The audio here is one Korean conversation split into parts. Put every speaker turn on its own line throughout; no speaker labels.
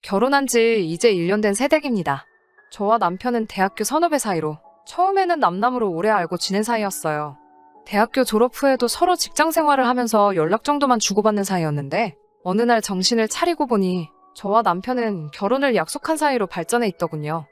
결혼한 지 이제 1년 된 새댁입니다. 저와 남편은 대학교 선후배 사이로 처음에는 남남으로 오래 알고 지낸 사이였어요. 대학교 졸업 후에도 서로 직장 생활을 하면서 연락 정도만 주고받는 사이였는데 어느 날 정신을 차리고 보니 저와 남편은 결혼을 약속한 사이로 발전해 있더군요.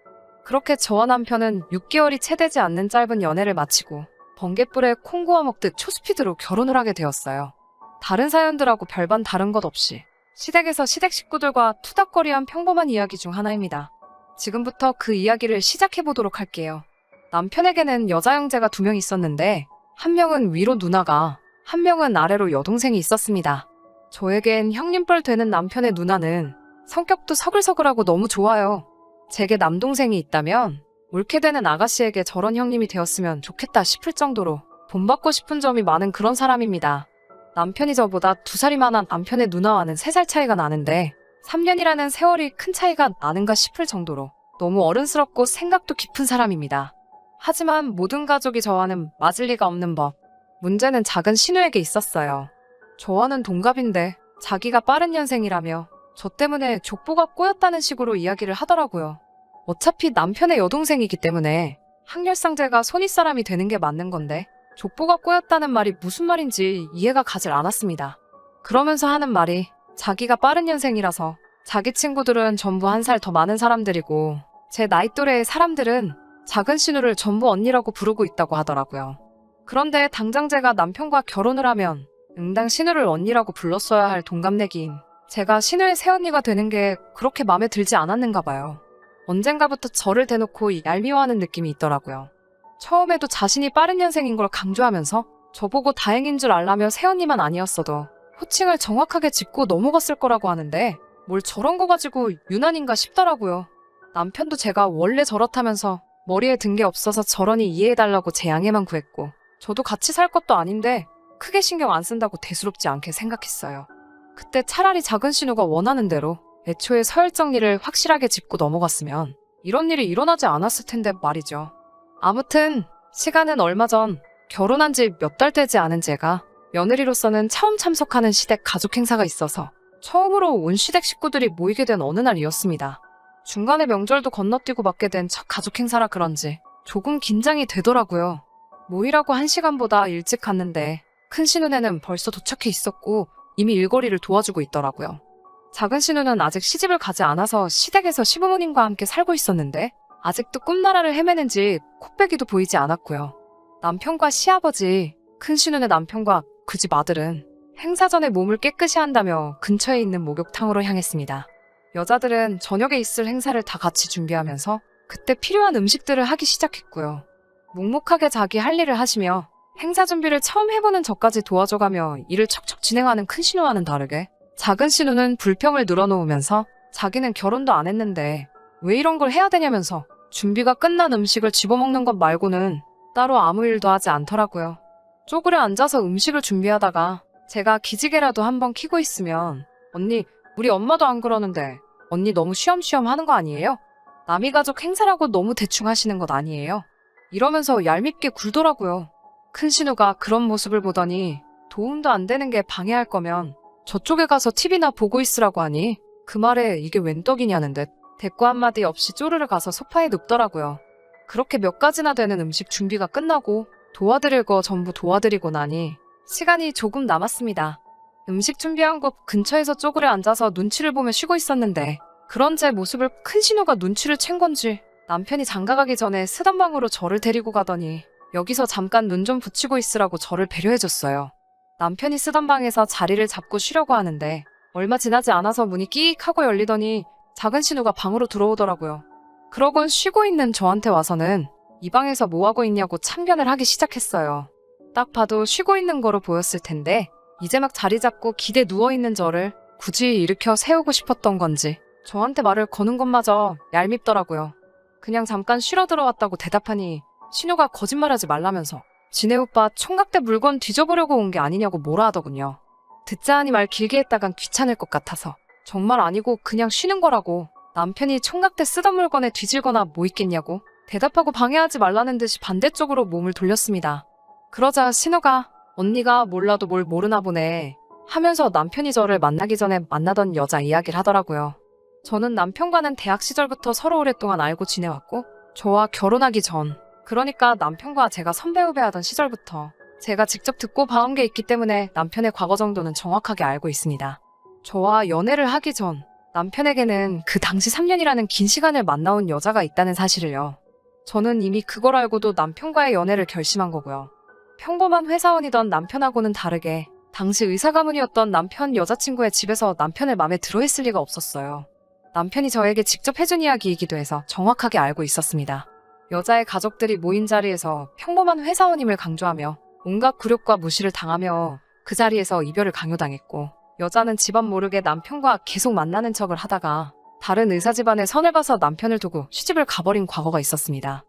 그렇게 저와 남편은 6개월이 채 되지 않는 짧은 연애를 마치고 번갯불에 콩 구워 먹듯 초스피드로 결혼을 하게 되었어요. 다른 사연들하고 별반 다른 것 없이 시댁에서 시댁 식구들과 투닥거리한 평범한 이야기 중 하나입니다. 지금부터 그 이야기를 시작해보도록 할게요. 남편에게는 여자 형제가 2명 있었는데 한 명은 위로 누나가, 한 명은 아래로 여동생이 있었습니다. 저에겐 형님뻘 되는 남편의 누나는 성격도 서글서글하고 너무 좋아요. 제게 남동생이 있다면 옳게 되는 아가씨에게 저런 형님이 되었으면 좋겠다 싶을 정도로 본받고 싶은 점이 많은 그런 사람입니다. 남편이 저보다 2살이 많은 남편의 누나와는 3살 차이가 나는데 3년이라는 세월이 큰 차이가 나는가 싶을 정도로 너무 어른스럽고 생각도 깊은 사람입니다. 하지만 모든 가족이 저와는 맞을 리가 없는 법. 문제는 작은 신우에게 있었어요. 저와는 동갑인데 자기가 빠른 년생이라며 저 때문에 족보가 꼬였다는 식으로 이야기를 하더라고요. 어차피 남편의 여동생이기 때문에 학렬상제가 손윗사람이 되는 게 맞는 건데 족보가 꼬였다는 말이 무슨 말인지 이해가 가질 않았습니다. 그러면서 하는 말이 자기가 빠른 년생이라서 자기 친구들은 전부 1살 더 많은 사람들이고 제 나이 또래의 사람들은 작은 신우를 전부 언니라고 부르고 있다고 하더라고요. 그런데 당장 제가 남편과 결혼을 하면 응당 신우를 언니라고 불렀어야 할 동갑내기인 제가 신우의 새언니가 되는 게 그렇게 마음에 들지 않았는가 봐요. 언젠가부터 저를 대놓고 얄미워하는 느낌이 있더라고요. 처음에도 자신이 빠른 년생인 걸 강조하면서 저보고 다행인 줄 알라며 새언니만 아니었어도 호칭을 정확하게 짚고 넘어갔을 거라고 하는데 뭘 저런 거 가지고 유난인가 싶더라고요. 남편도 제가 원래 저렇다면서 머리에 든 게 없어서 저러니 이해해달라고 제 양해만 구했고 저도 같이 살 것도 아닌데 크게 신경 안 쓴다고 대수롭지 않게 생각했어요. 그때 차라리 작은 신우가 원하는 대로 애초에 서열 정리를 확실하게 짚고 넘어갔으면 이런 일이 일어나지 않았을 텐데 말이죠. 아무튼 시간은 얼마 전 결혼한 지 몇 달 되지 않은 제가 며느리로서는 처음 참석하는 시댁 가족 행사가 있어서 처음으로 온 시댁 식구들이 모이게 된 어느 날이었습니다. 중간에 명절도 건너뛰고 맞게 된 첫 가족 행사라 그런지 조금 긴장이 되더라고요. 모이라고 1시간보다 일찍 갔는데 큰 신우네는 벌써 도착해 있었고 이미 일거리를 도와주고 있더라고요. 작은 신우는 아직 시집을 가지 않아서 시댁에서 시부모님과 함께 살고 있었는데 아직도 꿈나라를 헤매는지 콧배기도 보이지 않았고요. 남편과 시아버지, 큰 신우네 남편과 그 집 아들은 행사 전에 몸을 깨끗이 한다며 근처에 있는 목욕탕으로 향했습니다. 여자들은 저녁에 있을 행사를 다 같이 준비하면서 그때 필요한 음식들을 하기 시작했고요. 묵묵하게 자기 할 일을 하시며 행사 준비를 처음 해보는 저까지 도와줘가며 일을 척척 진행하는 큰 신우와는 다르게 작은 신우는 불평을 늘어놓으면서 자기는 결혼도 안 했는데 왜 이런 걸 해야 되냐면서 준비가 끝난 음식을 집어먹는 것 말고는 따로 아무 일도 하지 않더라고요. 쪼그려 앉아서 음식을 준비하다가 제가 기지개라도 한번 켜고 있으면 언니, 우리 엄마도 안 그러는데 언니 너무 쉬엄쉬엄 하는 거 아니에요? 남이 가족 행사라고 너무 대충 하시는 것 아니에요? 이러면서 얄밉게 굴더라고요. 큰 신우가 그런 모습을 보더니 도움도 안 되는 게 방해할 거면 저쪽에 가서 TV나 보고 있으라고 하니 그 말에 이게 웬 떡이냐는 듯 대꾸 한마디 없이 쪼르르 가서 소파에 눕더라고요. 그렇게 몇 가지나 되는 음식 준비가 끝나고 도와드릴 거 전부 도와드리고 나니 시간이 조금 남았습니다. 음식 준비한 곳 근처에서 쪼그려 앉아서 눈치를 보며 쉬고 있었는데 그런 제 모습을 큰 신우가 눈치를 챈 건지 남편이 장가가기 전에 쓰던 방으로 저를 데리고 가더니 여기서 잠깐 눈 좀 붙이고 있으라고 저를 배려해줬어요. 남편이 쓰던 방에서 자리를 잡고 쉬려고 하는데 얼마 지나지 않아서 문이 끼익 하고 열리더니 작은 신우가 방으로 들어오더라고요. 그러곤 쉬고 있는 저한테 와서는 이 방에서 뭐하고 있냐고 참견을 하기 시작했어요. 딱 봐도 쉬고 있는 거로 보였을 텐데 이제 막 자리 잡고 기대 누워있는 저를 굳이 일으켜 세우고 싶었던 건지 저한테 말을 거는 것마저 얄밉더라고요. 그냥 잠깐 쉬러 들어왔다고 대답하니 신우가 거짓말하지 말라면서 지네 오빠 총각대 물건 뒤져보려고 온 게 아니냐고 뭐라 하더군요. 듣자 하니 말 길게 했다간 귀찮을 것 같아서 정말 아니고 그냥 쉬는 거라고 남편이 총각대 쓰던 물건에 뒤질거나 뭐 있겠냐고 대답하고 방해하지 말라는 듯이 반대쪽으로 몸을 돌렸습니다. 그러자 신우가 언니가 몰라도 뭘 모르나 보네 하면서 남편이 저를 만나기 전에 만나던 여자 이야기를 하더라고요. 저는 남편과는 대학 시절부터 서로 오랫동안 알고 지내왔고, 저와 결혼하기 전, 그러니까 남편과 제가 선배 후배하던 시절부터 제가 직접 듣고 봐온 게 있기 때문에 남편의 과거 정도는 정확하게 알고 있습니다. 저와 연애를 하기 전 남편에게는 그 당시 3년이라는 긴 시간을 만나온 여자가 있다는 사실을요. 저는 이미 그걸 알고도 남편과의 연애를 결심한 거고요. 평범한 회사원이던 남편하고는 다르게 당시 의사 가문이었던 남편 여자친구의 집에서 남편을 마음에 들어 했을 리가 없었어요. 남편이 저에게 직접 해준 이야기이기도 해서 정확하게 알고 있었습니다. 여자의 가족들이 모인 자리에서 평범한 회사원임을 강조하며 온갖 굴욕과 무시를 당하며 그 자리에서 이별을 강요당했고, 여자는 집안 모르게 남편과 계속 만나는 척을 하다가 다른 의사 집안에 선을 봐서 남편을 두고 시집을 가버린 과거가 있었습니다.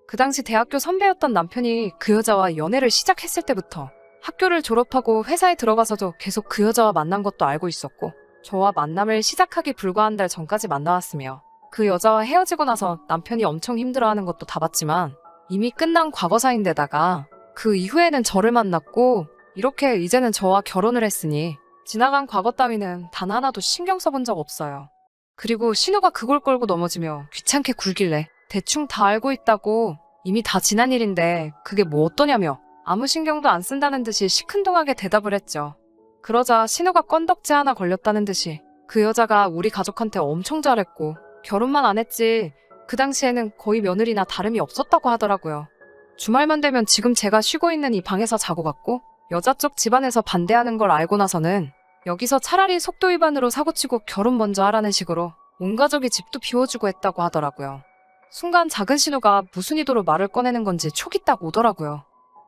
그 당시 대학교 선배였던 남편이 그 여자와 연애를 시작했을 때부터 학교를 졸업하고 회사에 들어가서도 계속 그 여자와 만난 것도 알고 있었고, 저와 만남을 시작하기 불과 한 달 전까지 만나왔으며, 그 여자와 헤어지고 나서 남편이 엄청 힘들어하는 것도 다 봤지만 이미 끝난 과거사인데다가 그 이후에는 저를 만났고 이렇게 이제는 저와 결혼을 했으니 지나간 과거 따위는 단 하나도 신경 써본 적 없어요. 그리고 신우가 그걸 끌고 넘어지며 귀찮게 굴길래 대충 다 알고 있다고, 이미 다 지난 일인데 그게 뭐 어떠냐며 아무 신경도 안 쓴다는 듯이 시큰둥하게 대답을 했죠. 그러자 신우가 건덕지 하나 걸렸다는 듯이 그 여자가 우리 가족한테 엄청 잘했고 결혼만 안 했지 그 당시에는 거의 며느리나 다름이 없었다고 하더라고요. 주말만 되면 지금 제가 쉬고 있는 이 방에서 자고 갔고, 여자 쪽 집안에서 반대하는 걸 알고 나서는 여기서 차라리 속도 위반으로 사고치고 결혼 먼저 하라는 식으로 온 가족이 집도 비워주고 했다고 하더라고요. 순간 작은 신우가 무슨 의도로 말을 꺼내는 건지 촉이 딱 오더라고요.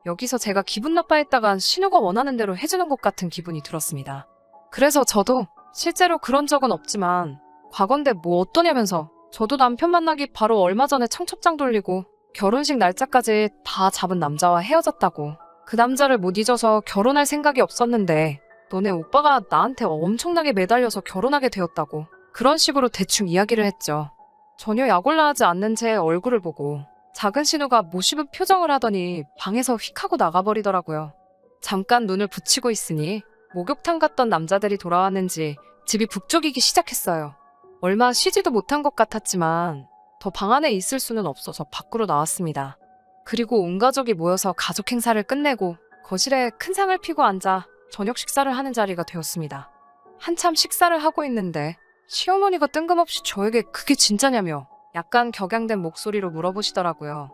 여기서 제가 기분 나빠했다간 신우가 원하는 대로 해주는 것 같은 기분이 들었습니다. 그래서 저도 실제로 그런 적은 없지만 과거인데 뭐 어떠냐면서 저도 남편 만나기 바로 얼마 전에 청첩장 돌리고 결혼식 날짜까지 다 잡은 남자와 헤어졌다고, 그 남자를 못 잊어서 결혼할 생각이 없었는데 너네 오빠가 나한테 엄청나게 매달려서 결혼하게 되었다고 그런 식으로 대충 이야기를 했죠. 전혀 약올라하지 않는 제 얼굴을 보고 작은 신우가 모시는 표정을 하더니 방에서 휙 하고 나가버리더라고요. 잠깐 눈을 붙이고 있으니 목욕탕 갔던 남자들이 돌아왔는지 집이 북적이기 시작했어요. 얼마 쉬지도 못한 것 같았지만 더 방 안에 있을 수는 없어서 밖으로 나왔습니다. 그리고 온 가족이 모여서 가족 행사를 끝내고 거실에 큰 상을 피고 앉아 저녁 식사를 하는 자리가 되었습니다. 한참 식사를 하고 있는데 시어머니가 뜬금없이 저에게 그게 진짜냐며 약간 격양된 목소리로 물어보시더라고요.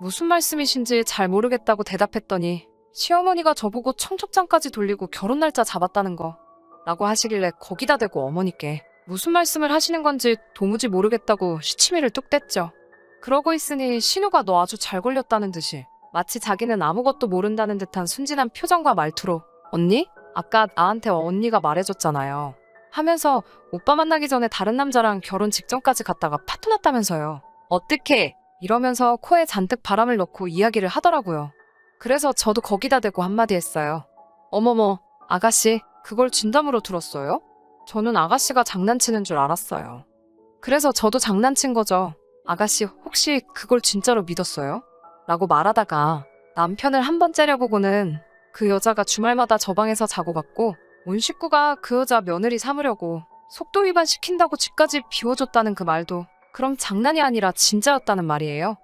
무슨 말씀이신지 잘 모르겠다고 대답했더니 시어머니가 저보고 청첩장까지 돌리고 결혼 날짜 잡았다는 거 라고 하시길래 거기다 대고 어머니께 무슨 말씀을 하시는 건지 도무지 모르겠다고 시치미를 뚝 뗐죠. 그러고 있으니 신우가 너 아주 잘 걸렸다는 듯이 마치 자기는 아무것도 모른다는 듯한 순진한 표정과 말투로 언니? 아까 나한테 언니가 말해줬잖아요. 하면서 오빠 만나기 전에 다른 남자랑 결혼 직전까지 갔다가 파토 났다면서요. 어떡해? 이러면서 코에 잔뜩 바람을 넣고 이야기를 하더라고요. 그래서 저도 거기다 대고 한마디 했어요. 어머머, 아가씨, 그걸 진담으로 들었어요? 저는 아가씨가 장난치는 줄 알았어요. 그래서 저도 장난친 거죠. 아가씨 혹시 그걸 진짜로 믿었어요? 라고 말하다가 남편을 한번 째려보고는 그 여자가 주말마다 저 방에서 자고 갔고 온 식구가 그 여자 며느리 삼으려고 속도 위반 시킨다고 집까지 비워줬다는 그 말도 그럼 장난이 아니라 진짜였다는 말이에요?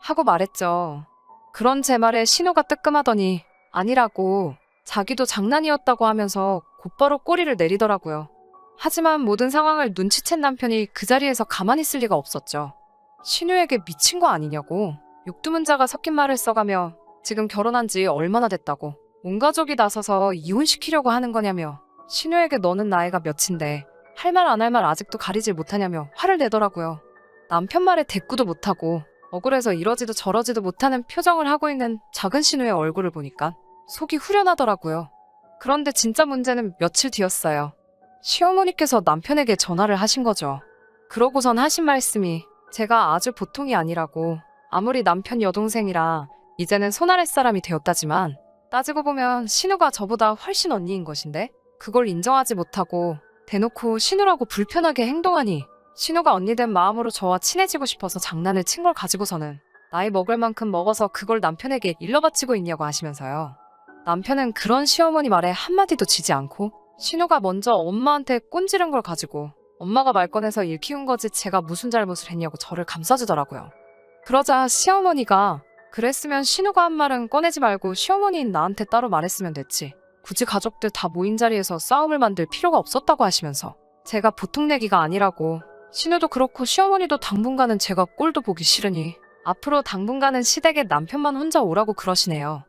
하고 말했죠. 그런 제 말에 신우가 뜨끔하더니 아니라고 자기도 장난이었다고 하면서 곧바로 꼬리를 내리더라고요. 하지만 모든 상황을 눈치챈 남편이 그 자리에서 가만히 있을 리가 없었죠. 신우에게 미친 거 아니냐고 육두문자가 섞인 말을 써가며 지금 결혼한 지 얼마나 됐다고 온 가족이 나서서 이혼시키려고 하는 거냐며 신우에게 너는 나이가 몇인데 할 말 안 할 말 아직도 가리질 못하냐며 화를 내더라고요. 남편 말에 대꾸도 못하고 억울해서 이러지도 저러지도 못하는 표정을 하고 있는 작은 신우의 얼굴을 보니까 속이 후련하더라고요. 그런데 진짜 문제는 며칠 뒤였어요. 시어머니께서 남편에게 전화를 하신 거죠. 그러고선 하신 말씀이 제가 아주 보통이 아니라고, 아무리 남편 여동생이라 이제는 손아랫 사람이 되었다지만 따지고 보면 신우가 저보다 훨씬 언니인 것인데 그걸 인정하지 못하고 대놓고 신우라고 불편하게 행동하니 신우가 언니 된 마음으로 저와 친해지고 싶어서 장난을 친 걸 가지고서는 나이 먹을 만큼 먹어서 그걸 남편에게 일러바치고 있냐고 하시면서요. 남편은 그런 시어머니 말에 한마디도 지지 않고 신우가 먼저 엄마한테 꼰지른 걸 가지고 엄마가 말 꺼내서 일 키운 거지 제가 무슨 잘못을 했냐고 저를 감싸주더라고요. 그러자 시어머니가 그랬으면 신우가 한 말은 꺼내지 말고 시어머니인 나한테 따로 말했으면 됐지. 굳이 가족들 다 모인 자리에서 싸움을 만들 필요가 없었다고 하시면서 제가 보통 내기가 아니라고 신우도 그렇고 시어머니도 당분간은 제가 꼴도 보기 싫으니 앞으로 당분간은 시댁에 남편만 혼자 오라고 그러시네요.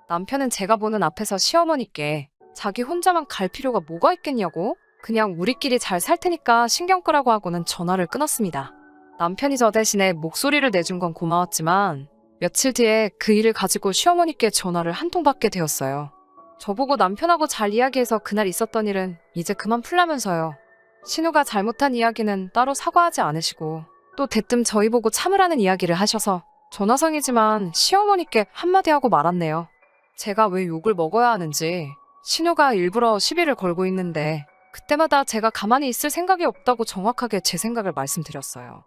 남편은 제가 보는 앞에서 시어머니께 자기 혼자만 갈 필요가 뭐가 있겠냐고 그냥 우리끼리 잘 살 테니까 신경 끄라고 하고는 전화를 끊었습니다. 남편이 저 대신에 목소리를 내준 건 고마웠지만 며칠 뒤에 그 일을 가지고 시어머니께 전화를 한 통 받게 되었어요. 저보고 남편하고 잘 이야기해서 그날 있었던 일은 이제 그만 풀라면서요. 신우가 잘못한 이야기는 따로 사과하지 않으시고 또 대뜸 저희 보고 참으라는 이야기를 하셔서 전화성이지만 시어머니께 한마디 하고 말았네요. 제가 왜 욕을 먹어야 하는지 신우가 일부러 시비를 걸고 있는데 그때마다 제가 가만히 있을 생각이 없다고 정확하게 제 생각을 말씀드렸어요.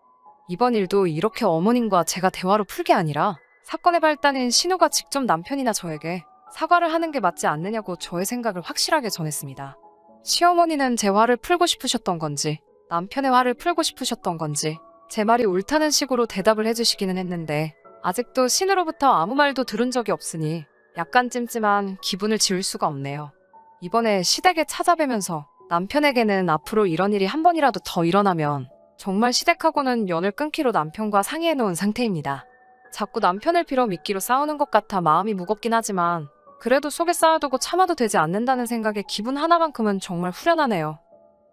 이번 일도 이렇게 어머님과 제가 대화로 풀 게 아니라 사건의 발단인 신우가 직접 남편이나 저에게 사과를 하는 게 맞지 않느냐고 저의 생각을 확실하게 전했습니다. 시어머니는 제 화를 풀고 싶으셨던 건지 남편의 화를 풀고 싶으셨던 건지 제 말이 옳다는 식으로 대답을 해주시기는 했는데 아직도 신우로부터 아무 말도 들은 적이 없으니 약간 찜찜한 기분을 지울 수가 없네요. 이번에 시댁에 찾아뵈면서 남편에게는 앞으로 이런 일이 한 번이라도 더 일어나면 정말 시댁하고는 연을 끊기로 남편과 상의해놓은 상태입니다. 자꾸 남편을 빌어 미끼로 싸우는 것 같아 마음이 무겁긴 하지만 그래도 속에 쌓아두고 참아도 되지 않는다는 생각에 기분 하나만큼은 정말 후련하네요.